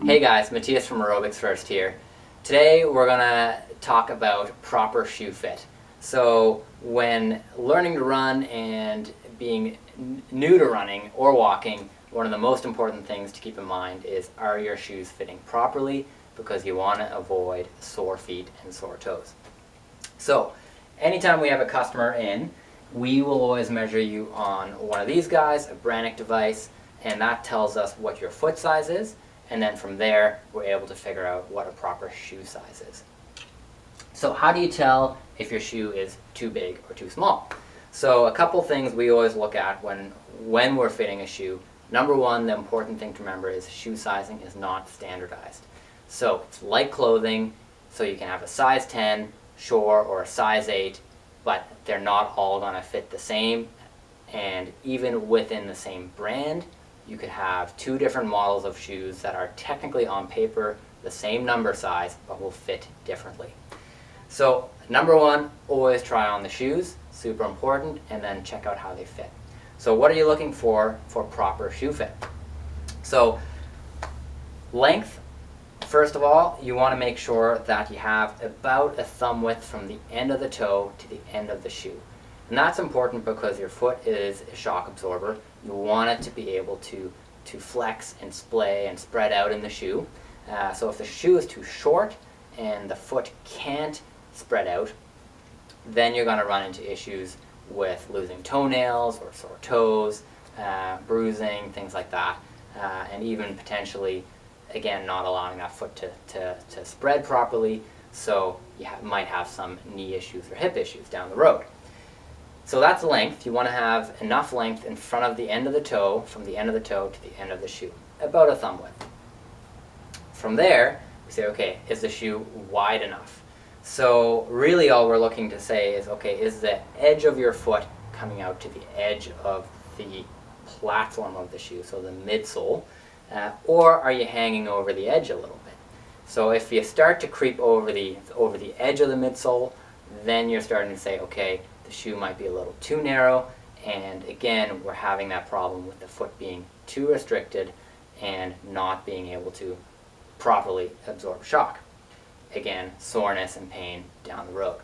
Hey guys, Matthias from Aerobics First here. Today we're going to talk about proper shoe fit. So when learning to run and being new to running or walking, one of the most important things to keep in mind is, are your shoes fitting properly, because you want to avoid sore feet and sore toes. So anytime we have a customer in, we will always measure you on one of these guys, a Brannick device, and that tells us what your foot size is. And then from there, we're able to figure out what a proper shoe size is. So how do you tell if your shoe is too big or too small? So a couple things we always look at when we're fitting a shoe. Number one, the important thing to remember is shoe sizing is not standardized. So it's like clothing, so you can have a size 10, sure, or a size 8, but they're not all going to fit the same. And even within the same brand, you could have two different models of shoes that are technically on paper the same number size, but will fit differently. So number one, always try on the shoes, super important, and then check out how they fit. So what are you looking for proper shoe fit? So length, first of all, you want to make sure that you have about a thumb width from the end of the toe to the end of the shoe. And that's important because your foot is a shock absorber. You want it to be able to flex and splay and spread out in the shoe. So if the shoe is too short and the foot can't spread out, then you're going to run into issues with losing toenails or sore toes, bruising, things like that, and even potentially, again, not allowing that foot to spread properly, so you might have some knee issues or hip issues down the road. So that's length. You want to have enough length in front of the end of the toe, from the end of the toe to the end of the shoe, about a thumb width. From there, we say, okay, is the shoe wide enough? So really all we're looking to say is, okay, is the edge of your foot coming out to the edge of the platform of the shoe, so the midsole, or are you hanging over the edge a little bit? So if you start to creep over the edge of the midsole, then you're starting to say, okay, the shoe might be a little too narrow, and again, we're having that problem with the foot being too restricted and not being able to properly absorb shock. Again, soreness and pain down the road.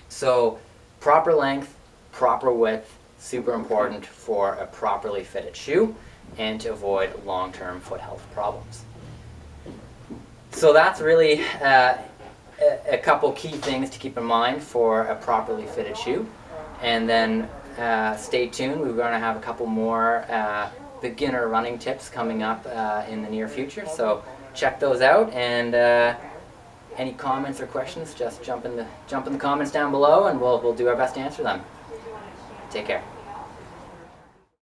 So proper length, proper width, super important for a properly fitted shoe and to avoid long-term foot health problems. So that's really a couple key things to keep in mind for a properly fitted shoe. And then stay tuned, we're going to have a couple more beginner running tips coming up in the near future, so check those out. And any comments or questions, just jump in the comments down below, and we'll do our best to answer them. Take care.